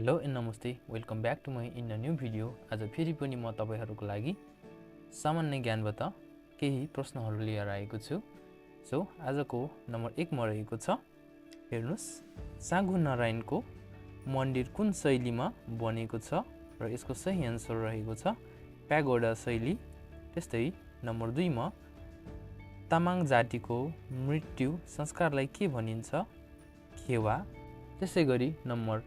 Hello and नमस्ते, welcome back to my in a new video. आज फेरि पनि म तपाईहरूको लागि सामान्य ज्ञानबाट केही प्रश्नहरू लिएर आएको छु। सो आजको नम्बर 1 मा रहेको छ, हेर्नुस्, साँगु नारायणको मन्दिर कुन शैलीमा बनेको छ र यसको सही एन्सर रहेको छ प्यागोडा शैली। त्यस्तै नम्बर 2 मा तामाङ जातिको मृत्यु संस्कारलाई के भनिन्छ? खेवा। त्यसै गरी नम्बर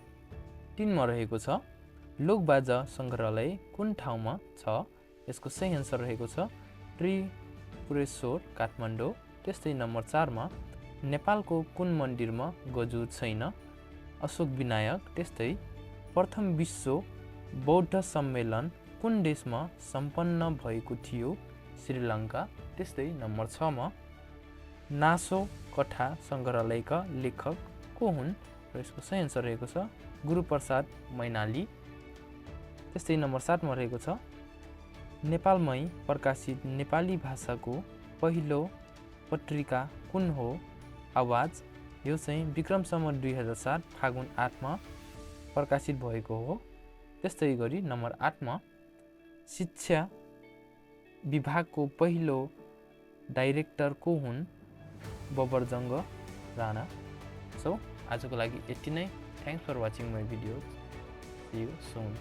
3 मा रहेको छ, लोकबाजा सङ्ग्रहालय कुन ठाउँमा छ? यसको सही एन्सर रहेको छ त्रिपुरेश्वर, काठमाडौँ। त्यस्तै नम्बर 4 मा नेपालको कुन मन्दिरमा गजुर छैन? अशोक विनायक। त्यस्तै प्रथम विश्व बौद्ध सम्मेलन कुन देशमा सम्पन्न भएको थियो? श्रीलङ्का। त्यस्तै नम्बर 6 मा नासो कथा सङ्ग्रहालयका लेखक को हुन्? र यसको सही एन्सर रहेको छ गुरूप्रसाद मैनाली। त्यस्तै नम्बर 7 मा रहेको छ, नेपालमै प्रकाशित नेपाली भाषाको पहिलो पत्रिका कुन हो? आवाज। यो चाहिँ विक्रम सम्वत 2007 फागुन 8 मा प्रकाशित भएको हो। त्यस्तै गरी नम्बर 8 मा शिक्षा विभागको पहिलो डाइरेक्टर को हुन्? बबरजङ्ग राणा। सो आजको लागि यति नै। Thanks for watching my videos. See you soon.